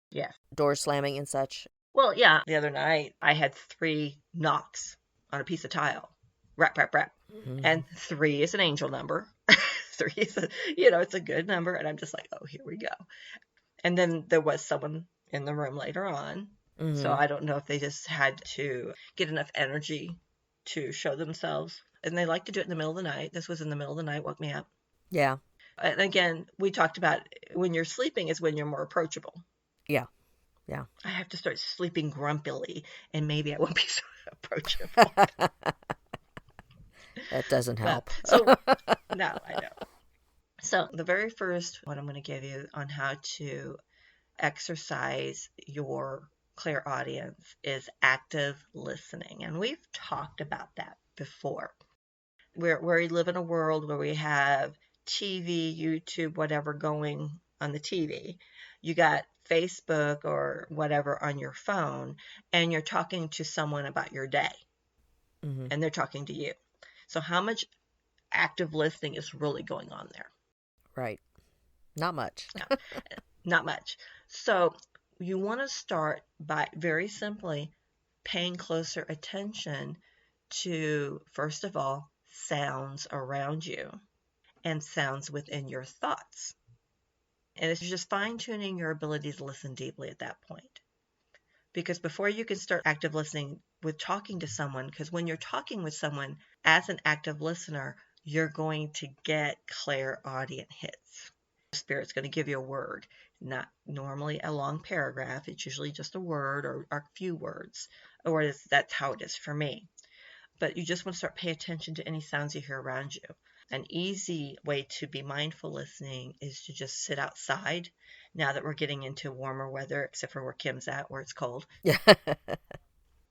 Yeah. Door slamming and such? Well, yeah. The other night, I had 3 knocks on a piece of tile. Rap, rap, rap. Mm-hmm. And 3 is an angel number. 3 is, it's a good number. And I'm just like, oh, here we go. And then there was someone in the room later on. So Mm-hmm. I don't know if they just had to get enough energy to show themselves. And they like to do it in the middle of the night. This was in the middle of the night, woke me up. Yeah. And again, we talked about when you're sleeping is when you're more approachable. Yeah. Yeah. I have to start sleeping grumpily, and maybe I won't be so approachable. That doesn't Well, help. so no, I know. So the very first one I'm going to give you on how to exercise your clairaudience is active listening. And we've talked about that before. We live in a world where we have TV, YouTube, whatever going on the TV. You got Facebook or whatever on your phone, and you're talking to someone about your day, Mm-hmm. and they're talking to you. So how much active listening is really going on there? Right. Not much. No, not much. So you want to start by very simply paying closer attention to, first of all, sounds around you and sounds within your thoughts. And it's just fine tuning your ability to listen deeply at that point. Because before you can start active listening with talking to someone, because when you're talking with someone as an active listener, you're going to get clairaudient hits. Spirit's going to give you a word, not normally a long paragraph. It's usually just a word or a few words, or that's how it is for me. But you just want to start paying attention to any sounds you hear around you. An easy way to be mindful listening is to just sit outside now that we're getting into warmer weather, except for where Kim's at, where it's cold. Yeah.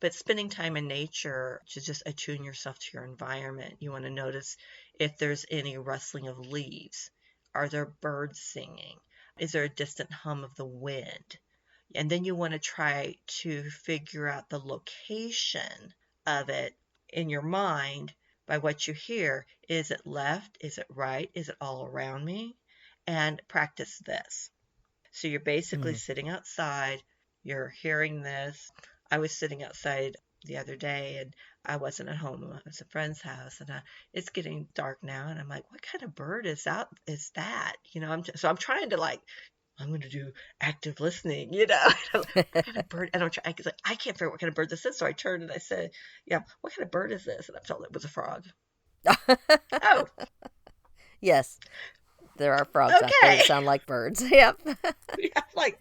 But spending time in nature to just attune yourself to your environment. You want to notice if there's any rustling of leaves. Are there birds singing? Is there a distant hum of the wind? And then you want to try to figure out the location of it in your mind by what you hear. Is it left? Is it right? Is it all around me? And practice this. So you're basically Mm. sitting outside, you're hearing this. I was sitting outside the other day and I wasn't at home. I was at a friend's house and it's getting dark now. And I'm like, what kind of bird is that? I'm trying to like I'm going to do active listening, you know. What kind of bird? And I can't figure out what kind of bird this is. So I turned and I said, yeah, what kind of bird is this? And I told it was a frog. Oh, Yes, there are frogs out there that okay. sound like birds. Yep. Yeah, like,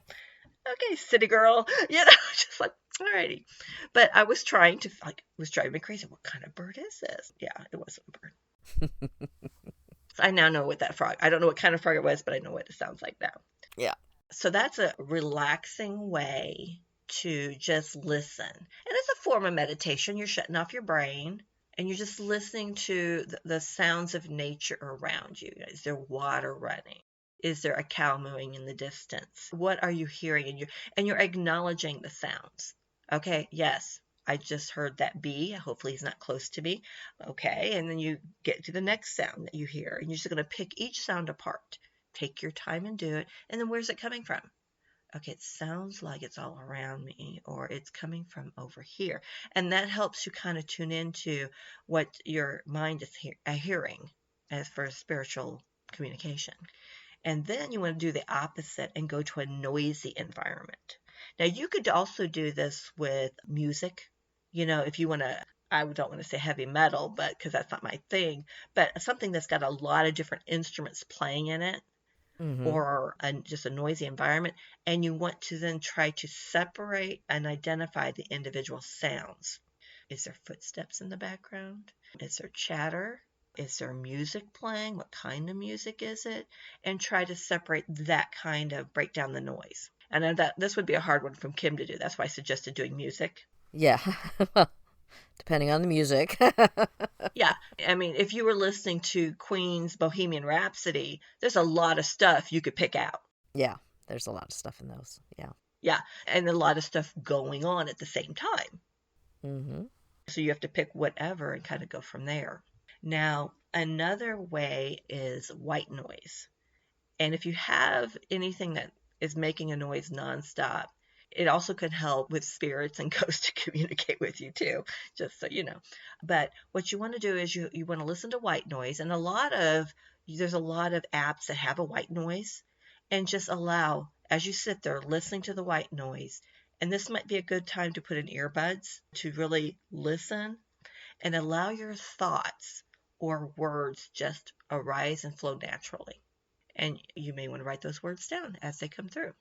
okay, city girl, you know, just like, alrighty. But I was trying to, like, it was driving me crazy. What kind of bird is this? Yeah, it wasn't a bird. So I now know what that frog, I don't know what kind of frog it was, but I know what it sounds like now. Yeah. So that's a relaxing way to just listen. And it's a form of meditation. You're shutting off your brain and you're just listening to the sounds of nature around you. Is there water running? Is there a cow mooing in the distance? What are you hearing? And you're acknowledging the sounds. Okay, yes, I just heard that bee. Hopefully he's not close to me. Okay, and then you get to the next sound that you hear, and you're just going to pick each sound apart. Take your time and do it. And then where's it coming from? Okay, it sounds like it's all around me, or it's coming from over here. And that helps you kind of tune into what your mind is hearing as for spiritual communication. And then you want to do the opposite and go to a noisy environment. Now, you could also do this with music. You know, if you want to, I don't want to say heavy metal, but because that's not my thing, but something that's got a lot of different instruments playing in it, Mm-hmm. or just a noisy environment, and you want to then try to separate and identify the individual sounds. Is there footsteps in the background? Is there chatter? Is there music playing? What kind of music is it? And try to separate that kind of, break down the noise. And that this would be a hard one from Kim to do. That's why I suggested doing music. Yeah. Depending on the music. Yeah, I mean, if you were listening to Queen's Bohemian Rhapsody, there's a lot of stuff you could pick out. Yeah, there's a lot of stuff in those. Yeah. Yeah, and a lot of stuff going on at the same time. Mm-hmm. So you have to pick whatever and kind of go from there. Now, another way is white noise. And if you have anything that is making a noise nonstop, it also can help with spirits and ghosts to communicate with you too, just so you know. But what you want to do is you want to listen to white noise, and there's a lot of apps that have a white noise, and just allow, as you sit there listening to the white noise, and this might be a good time to put in earbuds to really listen and allow your thoughts or words just arise and flow naturally. And you may want to write those words down as they come through.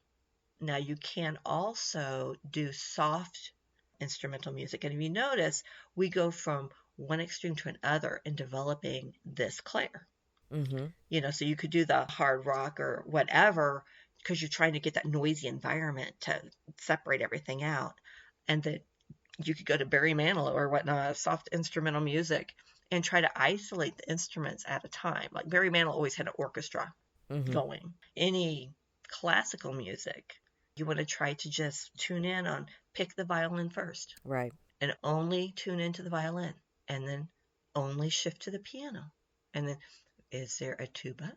Now, you can also do soft instrumental music. And if you notice, we go from one extreme to another in developing this clair. Mm-hmm. You know, so you could do the hard rock or whatever because you're trying to get that noisy environment to separate everything out. And that you could go to Barry Manilow or whatnot, soft instrumental music, and try to isolate the instruments at a time. Like Barry Manilow always had an orchestra Mm-hmm. going. Any classical music, you want to try to just tune in on, pick the violin first Right. and only tune into the violin, and then only shift to the piano. And then, is there a tuba?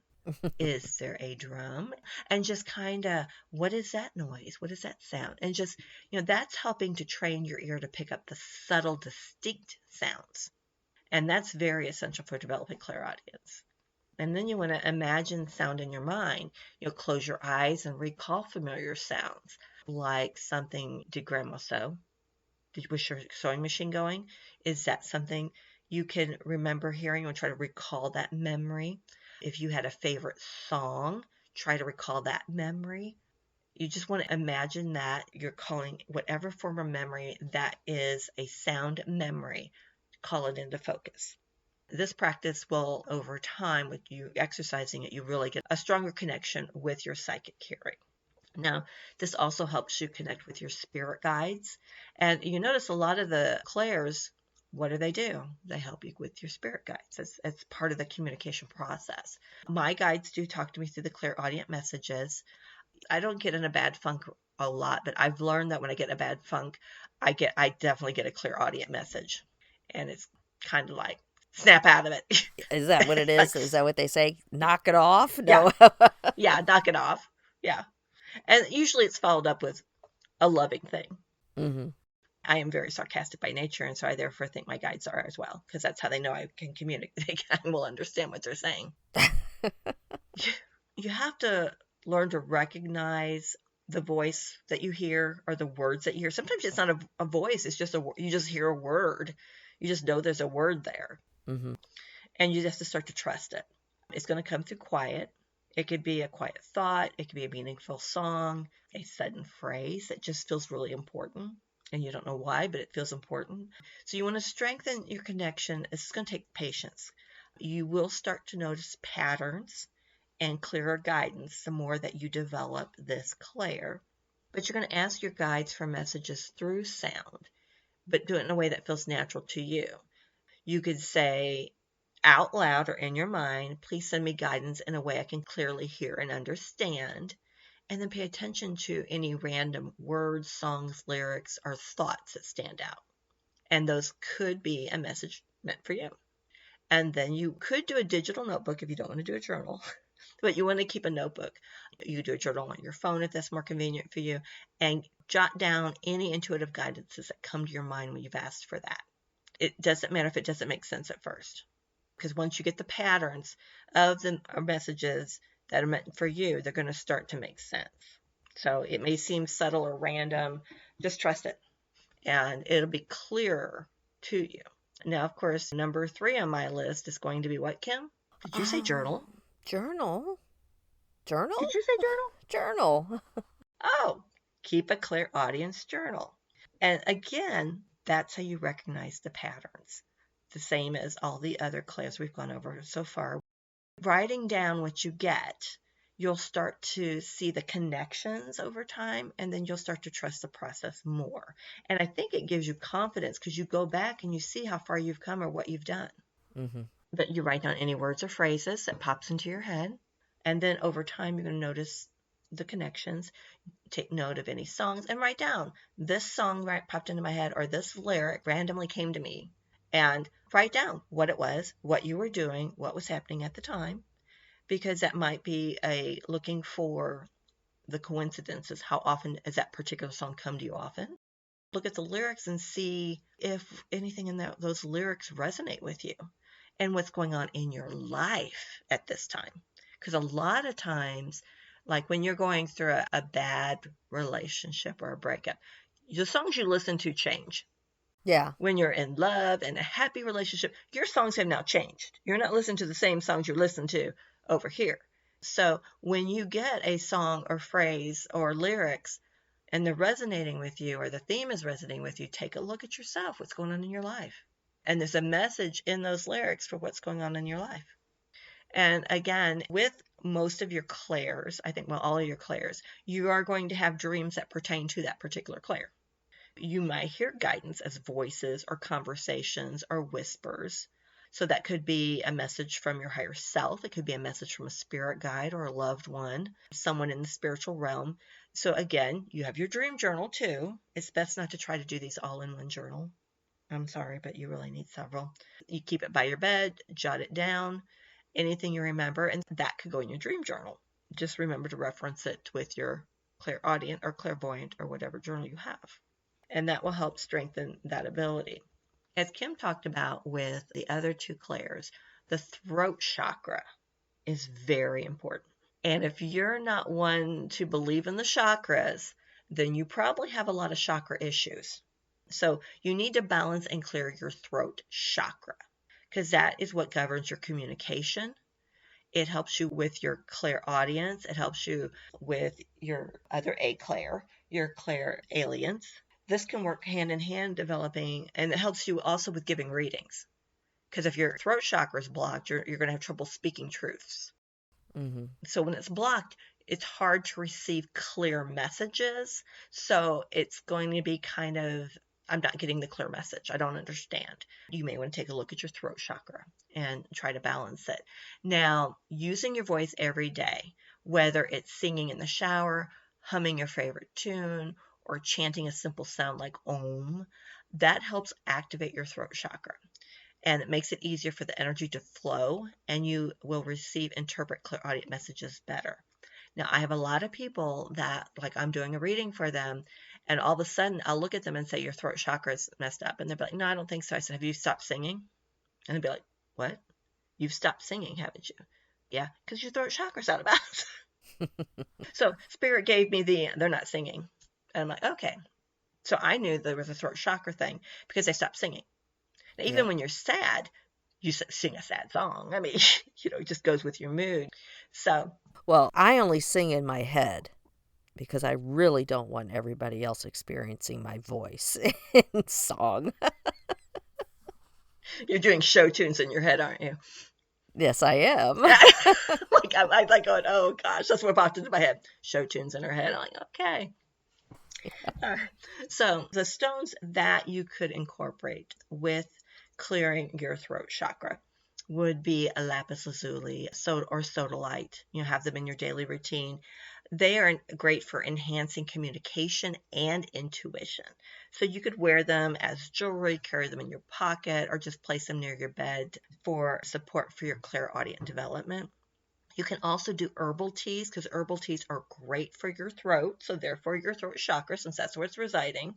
Is there a drum? And just kind of, what is that noise? What is that sound? And just, that's helping to train your ear to pick up the subtle, distinct sounds. And that's very essential for developing clairaudience. And then you want to imagine sound in your mind. Close your eyes and recall familiar sounds, like something, did grandma sew? Was your sewing machine going? Is that something you can remember hearing, or try to recall that memory? If you had a favorite song, try to recall that memory. You just want to imagine that you're calling whatever form of memory that is a sound memory, call it into focus. This practice will, over time, with you exercising it, you really get a stronger connection with your psychic hearing. Now, this also helps you connect with your spirit guides. And you notice a lot of the clairs, what do? They help you with your spirit guides. It's part of the communication process. My guides do talk to me through the clairaudient messages. I don't get in a bad funk a lot, but I've learned that when I get in a bad funk, I definitely get a clairaudient message. And it's kind of like, snap out of it. Is that what it Like, is? Is that what they say? Knock it off? yeah, No. yeah, knock it off. Yeah. And usually it's followed up with a loving thing. Mm-hmm. I am very sarcastic by nature, and so I therefore think my guides are as well, because that's how they know I can communicate. They will understand what they're saying. You have to learn to recognize the voice that you hear or the words that you hear. Sometimes it's not a voice, it's just you just hear a word. You just know there's a word there. Mm-hmm. And you just have to start to trust it. It's going to come through quiet. It could be a quiet thought, it could be a meaningful song, a sudden phrase that just feels really important. And you don't know why, but it feels important. So you want to strengthen your connection. It's going to take patience. You will start to notice patterns and clearer guidance the more that you develop this clair. But you're going to ask your guides for messages through sound, but do it in a way that feels natural to you. You could say out loud or in your mind, please send me guidance in a way I can clearly hear and understand. And then pay attention to any random words, songs, lyrics, or thoughts that stand out. And those could be a message meant for you. And then you could do a digital notebook if you don't want to do a journal, but you want to keep a notebook. You do a journal on your phone if that's more convenient for you, and jot down any intuitive guidances that come to your mind when you've asked for that. It doesn't matter if it doesn't make sense at first, because once you get the patterns of the messages that are meant for you, they're going to start to make sense. So it may seem subtle or random, just trust it, and it'll be clearer to you. Now, of course, number 3 on my list is going to be what, Kim? Did you say journal? Journal? Journal? Did you say journal? Journal. Oh, keep a Clairaudience journal. And again, that's how you recognize the patterns. The same as all the other clairs we've gone over so far. Writing down what you get, you'll start to see the connections over time, and then you'll start to trust the process more. And I think it gives you confidence because you go back and you see how far you've come or what you've done. Mm-hmm. But you write down any words or phrases that pops into your head, and then over time you're going to notice the connections. Take note of any songs and write down this song popped into my head, or this lyric randomly came to me, and write down what it was, what you were doing, what was happening at the time, because that might be a looking for the coincidences. How often does that particular song come to you often? Look at the lyrics and see if anything in those lyrics resonate with you and what's going on in your life at this time. Because a lot of times, like when you're going through a bad relationship or a breakup, the songs you listen to change. Yeah. When you're in love and a happy relationship, your songs have now changed. You're not listening to the same songs you listen to over here. So when you get a song or phrase or lyrics and they're resonating with you, or the theme is resonating with you, take a look at yourself, what's going on in your life. And there's a message in those lyrics for what's going on in your life. And again, with most of your clairs, I think, well, all of your clairs, you are going to have dreams that pertain to that particular clair. You might hear guidance as voices or conversations or whispers. So that could be a message from your higher self. It could be a message from a spirit guide or a loved one, someone in the spiritual realm. So again, you have your dream journal too. It's best not to try to do these all in one journal. I'm sorry, but you really need several. You keep it by your bed, jot it down, anything you remember, and that could go in your dream journal. Just remember to reference it with your clairaudient or clairvoyant or whatever journal you have. And that will help strengthen that ability. As Kim talked about with the other 2 clairs, the throat chakra is very important. And if you're not one to believe in the chakras, then you probably have a lot of chakra issues. So you need to balance and clear your throat chakra, because that is what governs your communication. It helps you with your clairaudience. It helps you with your other clair, your clairalience. This can work hand in hand developing, and it helps you also with giving readings. Because if your throat chakra is blocked, you're going to have trouble speaking truths. Mm-hmm. So when it's blocked, it's hard to receive clear messages. So it's going to be kind of, I'm not getting the clear message. I don't understand. You may want to take a look at your throat chakra and try to balance it. Now, using your voice every day, whether it's singing in the shower, humming your favorite tune, or chanting a simple sound like Om, that helps activate your throat chakra. And it makes it easier for the energy to flow, and you will interpret clairaudient messages better. Now, I have a lot of people that, like, I'm doing a reading for them, and all of a sudden I'll look at them and say, your throat chakra is messed up. And they'll be like, no, I don't think so. I said, have you stopped singing? And they'll be like, what? You've stopped singing, haven't you? Yeah, because your throat chakra's out of balance. So Spirit gave me they're not singing. And I'm like, okay. So I knew there was a throat chakra thing because they stopped singing. Now, even Yep. when you're sad, you sing a sad song. I mean, it just goes with your mood. So Well, I only sing in my head because I really don't want everybody else experiencing my voice in song. you're doing show tunes in your head, aren't you? Yes, I am. I'm like going, oh gosh, that's what popped into my head. Show tunes in her head. I'm like, okay. So the stones that you could incorporate with clearing your throat chakra would be a lapis lazuli or sodalite. Have them in your daily routine. They are great for enhancing communication and intuition. So you could wear them as jewelry, carry them in your pocket, or just place them near your bed for support for your clairaudient development. You can also do herbal teas because herbal teas are great for your throat, so therefore your throat chakra, since that's where it's residing.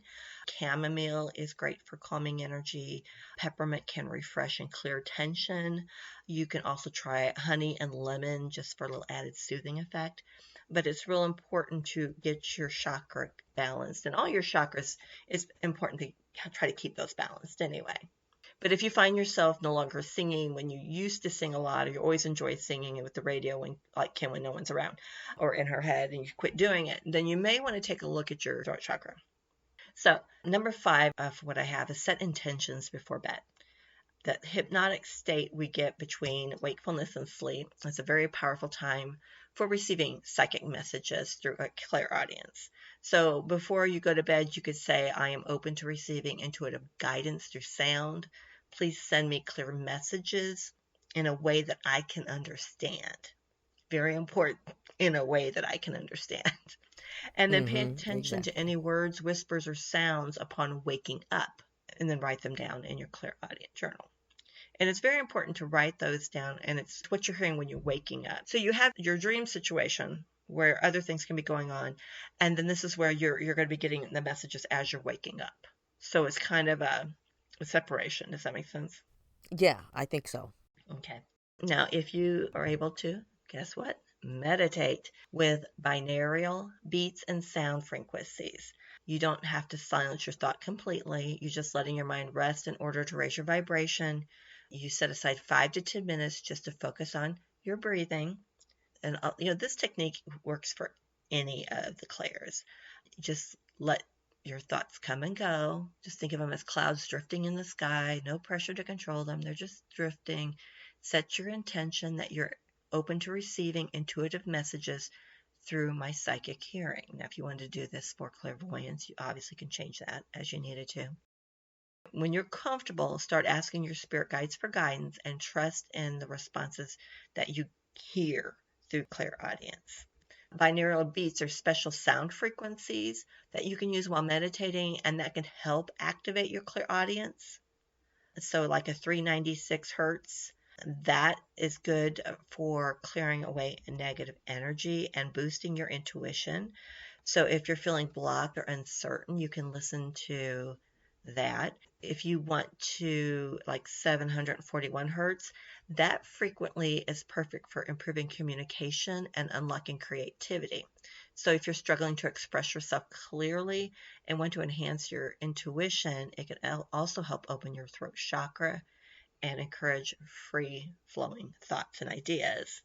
Chamomile is great for calming energy. Peppermint can refresh and clear tension. You can also try honey and lemon just for a little added soothing effect. But it's real important to get your chakra balanced. And all your chakras, it's important to try to keep those balanced anyway. But if you find yourself no longer singing when you used to sing a lot, or you always enjoy singing with the radio like Kim when no one's around, or in her head, and you quit doing it, then you may want to take a look at your throat chakra. So number 5 of what I have is set intentions before bed. That hypnotic state we get between wakefulness and sleep is a very powerful time for receiving psychic messages through a clairaudience. So before you go to bed, you could say, I am open to receiving intuitive guidance through sound. Please send me clear messages in a way that I can understand. Very important, in a way that I can understand. And then pay attention to Exactly. any words, whispers, or sounds upon waking up, and then write them down in your clairaudient journal. And it's very important to write those down, and it's what you're hearing when you're waking up. So you have your dream situation where other things can be going on, and then this is where you're going to be getting the messages as you're waking up. So it's kind of a separation. Does that make sense? Yeah, I think so. Okay. Now, if you are able to, guess what? Meditate with binaural beats and sound frequencies. You don't have to silence your thought completely. You're just letting your mind rest in order to raise your vibration. You set aside 5 to 10 minutes just to focus on your breathing. And this technique works for any of the clairs. Just let your thoughts come and go. Just think of them as clouds drifting in the sky. No pressure to control them. They're just drifting. Set your intention that you're open to receiving intuitive messages through my psychic hearing. Now, if you want to do this for clairvoyance, you obviously can change that as you needed to. When you're comfortable, start asking your spirit guides for guidance and trust in the responses that you hear through clairaudience. Binaural beats are special sound frequencies that you can use while meditating, and that can help activate your clairaudience. So, like a 396 hertz, that is good for clearing away negative energy and boosting your intuition. So, if you're feeling blocked or uncertain, you can listen to that. If you want to, like 741 hertz, that frequently is perfect for improving communication and unlocking creativity. So if you're struggling to express yourself clearly and want to enhance your intuition, it can also help open your throat chakra and encourage free flowing thoughts and ideas.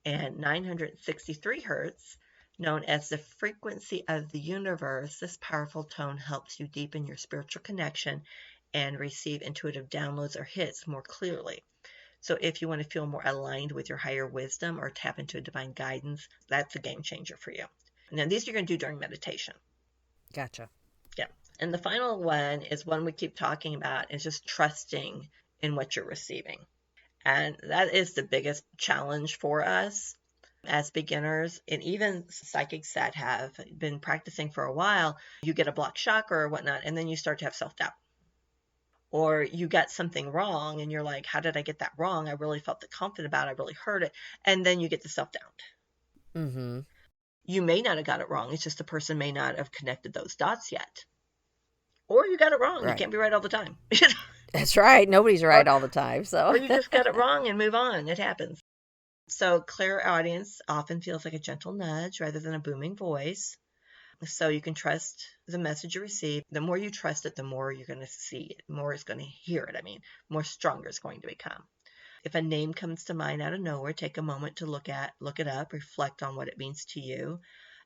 And 963 hertz, known as the frequency of the universe, this powerful tone helps you deepen your spiritual connection and receive intuitive downloads or hits more clearly. So if you want to feel more aligned with your higher wisdom or tap into divine guidance, that's a game changer for you. Now, these you're going to do during meditation. Gotcha. Yeah. And the final one is one we keep talking about, is just trusting in what you're receiving. And that is the biggest challenge for us as beginners, and even psychics that have been practicing for a while. You get a blocked chakra or whatnot, and then you start to have self-doubt. Or you got something wrong and you're like, how did I get that wrong? I really felt the confident about it. I really heard it. And then you get the self-doubt. Mm-hmm. You may not have got it wrong. It's just the person may not have connected those dots yet. Or you got it wrong. You Right. can't be right all the time. That's right. Nobody's or, right all the time, so. or you just got it wrong and move on. It happens. So clairaudience often feels like a gentle nudge rather than a booming voice. So you can trust the message you receive. The more you trust it, the more you're going to see it, more is going to hear it. More stronger it's going to become. If a name comes to mind out of nowhere, take a moment to look it up, reflect on what it means to you.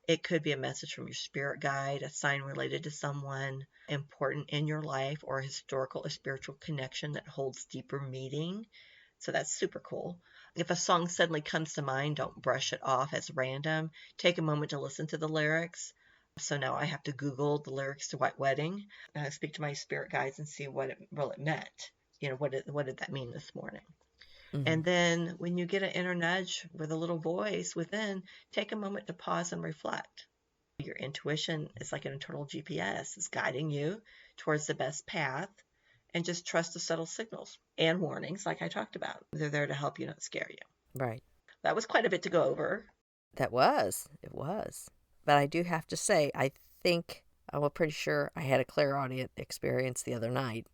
It could be a message from your spirit guide, a sign related to someone important in your life, or a historical or spiritual connection that holds deeper meaning. So that's super cool. If a song suddenly comes to mind, don't brush it off as random. Take a moment to listen to the lyrics. So now I have to Google the lyrics to White Wedding, speak to my spirit guides and see what it meant. What did that mean this morning? Mm-hmm. And then when you get an inner nudge with a little voice within, take a moment to pause and reflect. Your intuition is like an internal GPS. It's guiding you towards the best path, and just trust the subtle signals and warnings like I talked about. They're there to help you, not scare you. Right. That was quite a bit to go over. It was. But I do have to say, I think, I'm pretty sure I had a clairaudient experience the other night.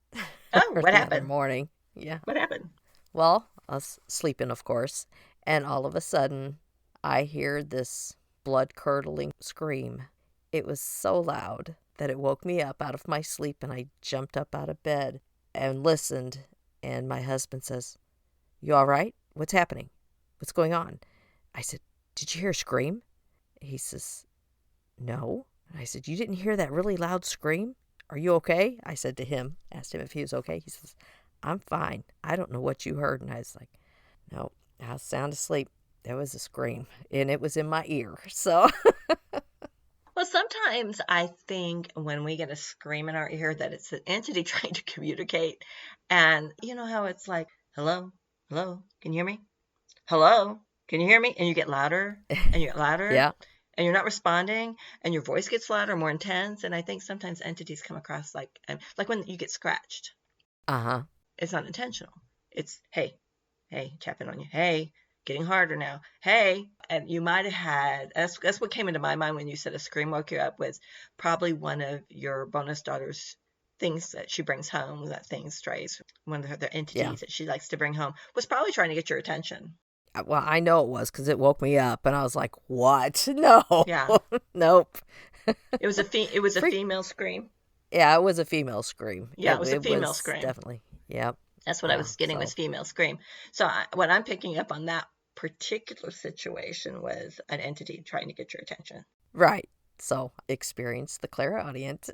Oh, Or what the other happened? morning. Yeah. What happened? Well, I was sleeping, of course, and all of a sudden, I hear this blood-curdling scream. It was so loud that it woke me up out of my sleep, and I jumped up out of bed and listened, and my husband says, "You all right? What's happening? What's going on?" I said, "Did you hear a scream?" He says, "No." I said, "You didn't hear that really loud scream? Are you okay?" I said to him, asked him if he was okay. He says, "I'm fine. I don't know what you heard." And I was like, "No, I was sound asleep. There was a scream, and it was in my ear." So, Well, sometimes I think when we get a scream in our ear that it's an entity trying to communicate. And you know how it's like, hello, hello, can you hear me? Hello, can you hear me? And you get louder and you get louder yeah, and you're not responding and your voice gets louder, more intense. And I think sometimes entities come across like when you get scratched. uh-huh, It's not intentional. It's, hey, hey, tapping on you. Hey, getting harder now. Hey, and you might have had, that's what came into my mind when you said a scream woke you up, was probably one of your bonus daughter's things that she brings home, that thing strays, one of the yeah. entities that she likes to bring home, was probably trying to get your attention. Well, I know it was because it woke me up, and I was like, "What? No, Yeah. nope." It was a Freak. female scream. Yeah, it was a female scream. Yeah, It it was a it female was scream. definitely. Yep. That's what I Yeah. was getting, was So female scream. So what I'm picking up on that particular situation was an entity trying to get your attention. right. So experienced the clairaudient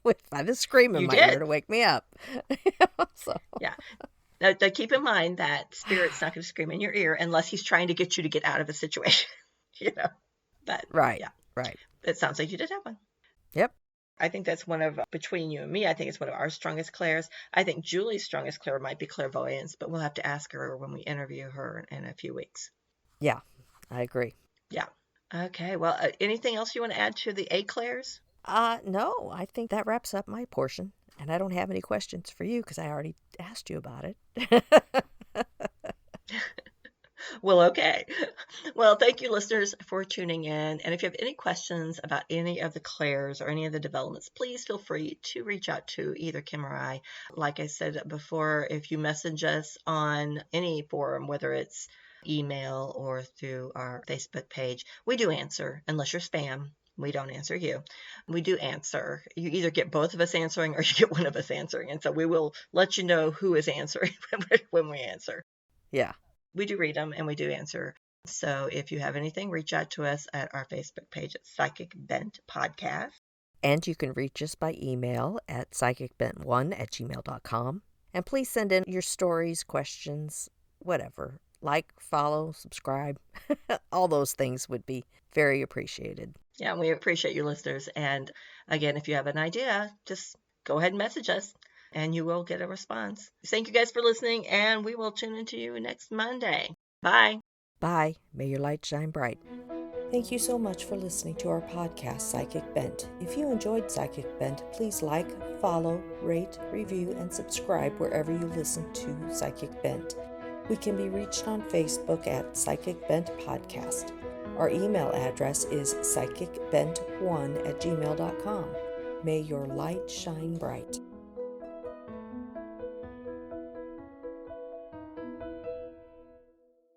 with by the scream in You my ear did. to wake me up. So Yeah. Now keep in mind that spirit's not going to scream in your ear unless he's trying to get you to get out of a situation, you know. But right, yeah, right. it sounds like you did have one. Yep. I think that's one of, between you and me, I think it's one of our strongest clairs. I think Julie's strongest clair might be clairvoyance, but we'll have to ask her when we interview her in a few weeks. Yeah, I agree. Yeah. Okay. Well, anything else you want to add to the A clairs? No, I think that wraps up my portion. And I don't have any questions for you because I already asked you about it. Well, okay. Well, thank you, listeners, for tuning in. And if you have any questions about any of the clairs or any of the developments, please feel free to reach out to either Kim or I. Like I said before, if you message us on any forum, whether it's email or through our Facebook page, we do answer, unless you're spam. We don't answer you. We do answer. You either get both of us answering or you get one of us answering. And so we will let you know who is answering when we answer. Yeah. We do read them and we do answer. So if you have anything, reach out to us at our Facebook page at Psychic Bent Podcast. And you can reach us by email at psychicbent1@gmail.com. And please send in your stories, questions, whatever. Like, follow, subscribe. All those things would be very appreciated. Yeah, we appreciate you listeners. And again, if you have an idea, just go ahead and message us and you will get a response. Thank you guys for listening, and we will tune into you next Monday. Bye. Bye. May your light shine bright. Thank you so much for listening to our podcast, Psychic Bent. If you enjoyed Psychic Bent, please like, follow, rate, review, and subscribe wherever you listen to Psychic Bent. We can be reached on Facebook at Psychic Bent Podcast. Our email address is psychicbent1@gmail.com. May your light shine bright.